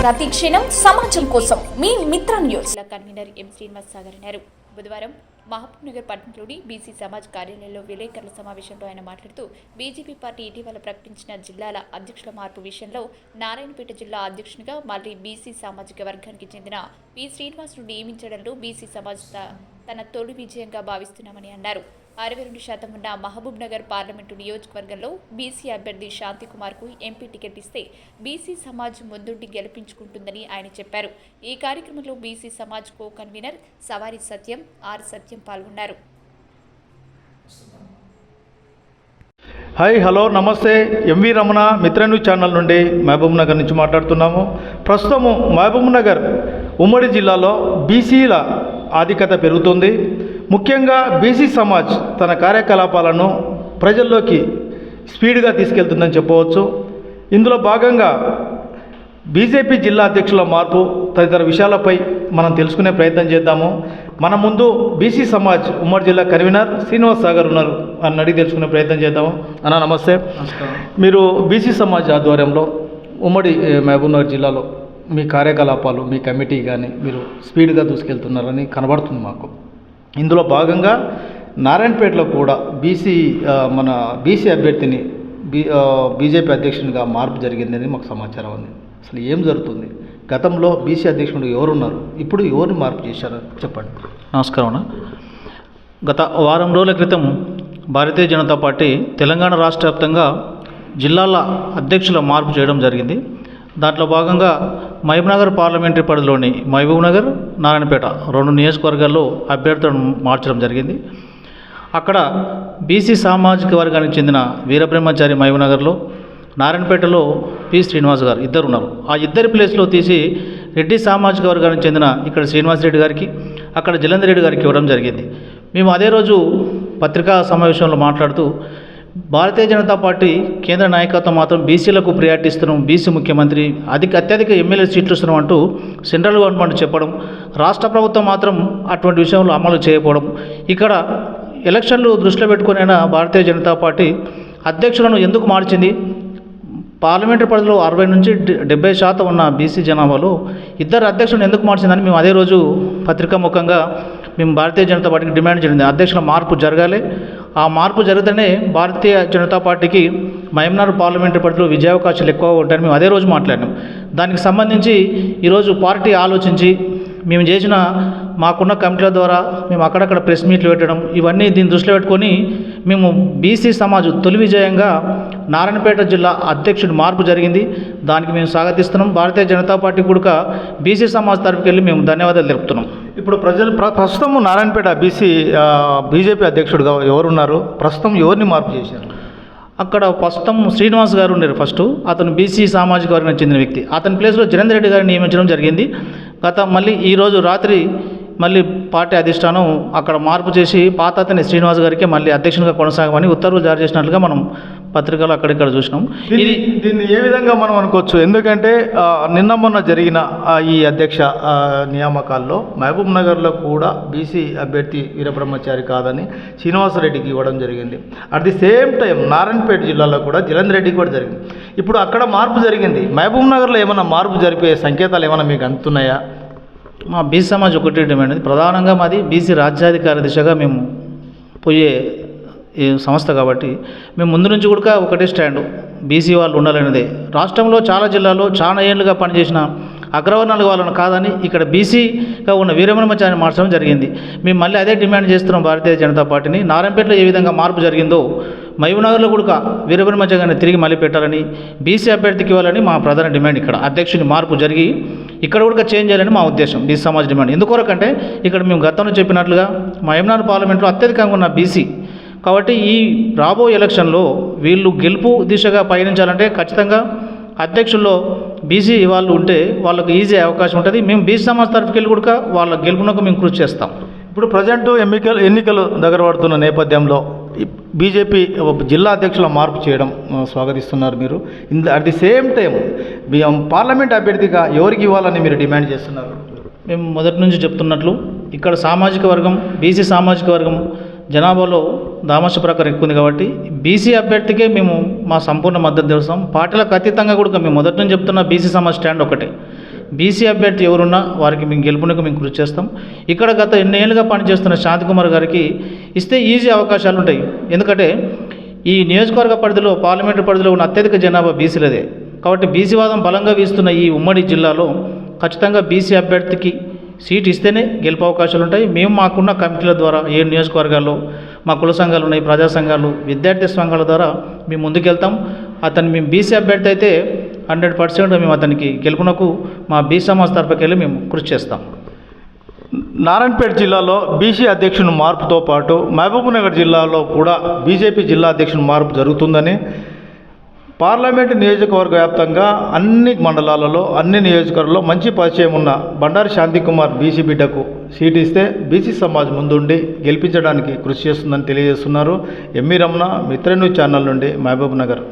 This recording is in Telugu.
ప్రతి క్షణం సమాజం కోసం మీ మిత్ర news convener M Srinivas Sagar అన్నారు. బుధవారం మహబూబ్ నగర్ పట్టణంలోని బీసీ సమాజ్ కార్యాలయంలో విలేకరుల సమావేశంలో ఆయన మాట్లాడుతూ బీజేపీ పార్టీ ఇటీవల ప్రకటించిన జిల్లాల అధ్యక్షుల మార్పు విషయంలో నారాయణపేట జిల్లా అధ్యక్షునిగా మళ్లీ బీసీ సామాజిక వర్గానికి చెందిన పి శ్రీనివాస్ను నియమించడంలో బీసీ సమాజ్ తన తొలి విజయంగా భావిస్తున్నామని అన్నారు. 62% ఉన్న మహబూబ్ నగర్ పార్లమెంటు నియోజకవర్గంలో బీసీ అభ్యర్థి శాంతి కుమార్కు ఎంపీ టికెట్ ఇస్తే బీసీ సమాజ్ ముందుండి గెలిపించుకుంటుందని ఆయన చెప్పారు. ఈ కార్యక్రమంలో BC Samaj co convener Savari Satyam, R Satyam పాల్గొన్నారు. హాయ్, హలో, నమస్తే. MV Ramana Mitra news channel నుండి మహబూబ్ నగర్ నుంచి మాట్లాడుతున్నాము. ప్రస్తుతము మహబూబ్ నగర్ ఉమ్మడి జిల్లాలో బీసీల ఆధిక్యత పెరుగుతుంది. ముఖ్యంగా బీసీ సమాజ్ తన కార్యకలాపాలను ప్రజల్లోకి స్పీడ్గా తీసుకెళ్తుందని చెప్పవచ్చు. ఇందులో భాగంగా బీజేపీ జిల్లా అధ్యక్షుల మార్పు తదితర విషయాలపై మనం తెలుసుకునే ప్రయత్నం చేద్దాము. మన ముందు బీసీ సమాజ్ ఉమ్మడి జిల్లా కన్వీనర్ శ్రీనివాస్ సాగర్ ఉన్నారు. అని అడిగి తెలుసుకునే ప్రయత్నం చేద్దాము. అన్న నమస్తే. మీరు బీసీ సమాజ్ ఆధ్వర్యంలో ఉమ్మడి మహబూబ్ నగర్ జిల్లాలో మీ కార్యకలాపాలు, మీ కమిటీ కానీ మీరు స్పీడ్గా దూసుకెళ్తున్నారని కనబడుతుంది మాకు. ఇందులో భాగంగా నారాయణపేటలో కూడా మన బీసీ అభ్యర్థిని బీజేపీ అధ్యక్షునిగా మార్పు జరిగిందని మాకు సమాచారం ఉంది. అసలు ఏం జరుగుతుంది? గతంలో బీసీ అధ్యక్షుడు ఎవరున్నారు, ఇప్పుడు ఎవరిని మార్పు చేశారో చెప్పండి. నమస్కారం అన్న. గత వారం రోజుల క్రితం భారతీయ జనతా పార్టీ తెలంగాణ రాష్ట్ర వ్యాప్తంగా జిల్లాల అధ్యక్షుల మార్పు చేయడం జరిగింది. దాంట్లో భాగంగా మహబూబ్ నగర్ పార్లమెంటరీ పరిధిలోని మహబూబ్ నగర్, నారాయణపేట 2 నియోజకవర్గాల్లో అభ్యర్థులను మార్చడం జరిగింది. అక్కడ బీసీ సామాజిక వర్గానికి చెందిన వీరబ్రహ్మచారి మహబూబ్ నగర్లో, నారాయణపేటలో పి శ్రీనివాస్ గారు ఇద్దరు ఉన్నారు. ఆ ఇద్దరి ప్లేస్లో తీసి రెడ్డి సామాజిక వర్గానికి చెందిన ఇక్కడ శ్రీనివాస్ రెడ్డి గారికి, అక్కడ జలంధర్ రెడ్డి గారికి ఇవ్వడం జరిగింది. మేము అదే రోజు పత్రికా సమావేశంలో మాట్లాడుతూ భారతీయ జనతా పార్టీ కేంద్ర నాయకత్వం మాత్రం బీసీలకు ప్రియారిటీ ఇస్తున్నాం, బీసీ ముఖ్యమంత్రి, అత్యధిక ఎమ్మెల్యే సీట్లు ఇస్తున్నాం అంటూ సెంట్రల్ గవర్నమెంట్ చెప్పడం, రాష్ట్ర ప్రభుత్వం మాత్రం అటువంటి విషయంలో అమలు చేయకపోవడం, ఇక్కడ ఎలక్షన్లు దృష్టిలో పెట్టుకునైనా భారతీయ జనతా పార్టీ అధ్యక్షులను ఎందుకు మార్చింది? పార్లమెంటరీ పరిధిలో 60 నుంచి 70% ఉన్న బీసీ జనాభాలో ఇద్దరు అధ్యక్షులను ఎందుకు మార్చిందని మేము అదే రోజు పత్రికా ముఖంగా మేము భారతీయ జనతా పార్టీకి డిమాండ్ చేసింది. అధ్యక్షుల మార్పు జరగాలి. ఆ మార్పు జరిగితేనే భారతీయ జనతా పార్టీకి మహబూబ్ నగర్ పార్లమెంటరీ పరిధిలో విజయావకాశాలు ఎక్కువ ఉంటాయని మేము అదే రోజు మాట్లాడినాం. దానికి సంబంధించి ఈరోజు పార్టీ ఆలోచించి మేము చేసిన మాకున్న కమిటీల ద్వారా మేము అక్కడక్కడ ప్రెస్ మీట్లు పెట్టడం, ఇవన్నీ దీన్ని దృష్టిలో పెట్టుకొని మేము బీసీ సమాజ్ తొలి విజయంగా నారాయణపేట జిల్లా అధ్యక్షుడి మార్పు జరిగింది. దానికి మేము స్వాగతిస్తున్నాం. భారతీయ జనతా పార్టీ కూడా బీసీ సమాజ్ తరఫుకి వెళ్ళి మేము ధన్యవాదాలు తెలుపుతున్నాం. ఇప్పుడు ప్రస్తుతం నారాయణపేట బీజేపీ అధ్యక్షుడిగా ఎవరున్నారు? ప్రస్తుతం ఎవరిని మార్పు చేశారు? అక్కడ ప్రస్తుతం శ్రీనివాస్ గారు ఉన్నారు. ఫస్ట్ అతను బీసీ సామాజిక వర్గానికి చెందిన వ్యక్తి. అతని ప్లేస్లో జలంధర్ రెడ్డి గారిని నియమించడం జరిగింది. మళ్ళీ ఈరోజు రాత్రి మళ్ళీ పార్టీ అధిష్టానం అక్కడ మార్పు చేసి పాత అతని శ్రీనివాస్ గారికి మళ్ళీ అధ్యక్షునిగా కొనసాగమని ఉత్తర్వులు జారీ చేసినట్లుగా మనం పత్రికలు అక్కడిక్కడ చూసినాం. దీన్ని ఏ విధంగా మనం అనుకోవచ్చు? ఎందుకంటే నిన్న మొన్న జరిగిన ఈ అధ్యక్ష నియామకాల్లో మహబూబ్ నగర్లో కూడా బీసీ అభ్యర్థి వీరబ్రహ్మచారి కాదని శ్రీనివాసరెడ్డికి ఇవ్వడం జరిగింది. At the same time Narayanpet జిల్లాలో కూడా జలంధర్ రెడ్డికి కూడా జరిగింది. ఇప్పుడు అక్కడ మార్పు జరిగింది. మహబూబ్ నగర్లో ఏమైనా మార్పు జరిపే సంకేతాలు ఏమైనా మీకు అందుతున్నాయా? మా బీసీ సమాజ్ ఒకటి డిమాండ్, ప్రధానంగా మాది బీసీ రాజ్యాధికార దిశగా మేము పోయే ఈ సంస్థ కాబట్టి మేము ముందు నుంచి కూడా ఒకటే స్టాండు, బీసీ వాళ్ళు ఉండాలనేదే. రాష్ట్రంలో చాలా జిల్లాల్లో చాలా ఏళ్ళుగా పనిచేసిన అగ్రవర్ణాలు వాళ్ళని కాదని ఇక్కడ బీసీగా ఉన్న వీరబ్రహ్మచారిని మార్చడం జరిగింది. మేము మళ్ళీ అదే డిమాండ్ చేస్తున్నాం భారతీయ జనతా పార్టీని. నారాయణపేటలో ఏ విధంగా మార్పు జరిగిందో మహబూబ్ నగర్లో కూడా వీరబ్రహ్మచారిని తిరిగి మళ్ళీ పెట్టాలని, బీసీ అభ్యర్థికి ఇవ్వాలని మా ప్రధాన డిమాండ్. ఇక్కడ అధ్యక్షుని మార్పు జరిగి ఇక్కడ కూడా చేంజ్ చేయాలని మా ఉద్దేశం, బీసీ సమాజ్ డిమాండ్. ఎందుకొరకంటే ఇక్కడ మేము గతంలో చెప్పినట్లుగా మహబూబ్ నగర్ పార్లమెంట్లో అత్యధికంగా ఉన్న బీసీ కాబట్టి ఈ రాబోయే ఎలక్షన్లో వీళ్ళు గెలుపు దిశగా పయనించాలంటే ఖచ్చితంగా అధ్యక్షుల్లో బీసీ వాళ్ళు ఉంటే వాళ్ళకు ఈజీ అవకాశం ఉంటుంది. మేము బీసీ సమాజ్ తరఫుకి వెళ్ళి కూడా వాళ్ళ గెలుపునకు మేము కృషి చేస్తాం. ఇప్పుడు ప్రజెంట్ ఎన్నికలు దగ్గర పడుతున్న నేపథ్యంలో బీజేపీ జిల్లా అధ్యక్షుల మార్పు చేయడం స్వాగతిస్తున్నారు మీరు. At the same time parliament అభ్యర్థిగా ఎవరికి ఇవ్వాలని మీరు డిమాండ్ చేస్తున్నారు? మేము మొదటి నుంచి చెప్తున్నట్లు ఇక్కడ సామాజిక వర్గం, బీసీ సామాజిక వర్గం జనాభాలో దామాష ప్రకారం ఎక్కువ ఉంది కాబట్టి బీసీ అభ్యర్థికే మేము మా సంపూర్ణ మద్దతు తెలుస్తాం. పార్టీలకు అతీతంగా కూడా మేము మొదటి నుంచి చెప్తున్న బీసీ సమాజ్ స్టాండ్ ఒకటే. బీసీ అభ్యర్థి ఎవరున్నా వారికి మేము గెలుపునకు మేము కృషి చేస్తాం. ఇక్కడ గత ఎన్నేళ్ళుగా పనిచేస్తున్న శాంతికుమార్ గారికి ఇస్తే ఈజీ అవకాశాలు ఉంటాయి. ఎందుకంటే ఈ నియోజకవర్గ పరిధిలో, పార్లమెంటు పరిధిలో ఉన్న అత్యధిక జనాభా బీసీలదే. కాబట్టి బీసీవాదం బలంగా వీస్తున్న ఈ ఉమ్మడి జిల్లాలో ఖచ్చితంగా బీసీ అభ్యర్థికి సీట్ ఇస్తేనే గెలుపు అవకాశాలు ఉంటాయి. మేము మాకున్న కమిటీల ద్వారా 7 నియోజకవర్గాల్లో మా కుల సంఘాలు ఉన్నాయి, ప్రజా సంఘాలు, విద్యార్థి సంఘాల ద్వారా మేము ముందుకెళ్తాం. మేము బీసీ అభ్యర్థి అయితే 100% మేము అతనికి గెలుపునకు మా బీసీ సమాజ్ తరపుకెళ్ళి మేము కృషి చేస్తాం. నారాయణపేట జిల్లాలో బీసీ అధ్యక్షుని మార్పుతో పాటు మహబూబ్నగర్ జిల్లాలో కూడా బీజేపీ జిల్లా అధ్యక్షుని మార్పు జరుగుతుందని, పార్లమెంటు నియోజకవర్గ వ్యాప్తంగా అన్ని మండలాలలో, అన్ని నియోజకవర్గాల్లో మంచి పరిచయం ఉన్న బండారి శాంతికుమార్ బీసీ బిడ్డకు సీట్ ఇస్తే బీసీ సమాజ్ ముందుండి గెలిపించడానికి కృషి చేస్తుందని తెలియజేస్తున్నారు. MV Ramana, Mitra news channel నుండి మహబూబ్నగర్.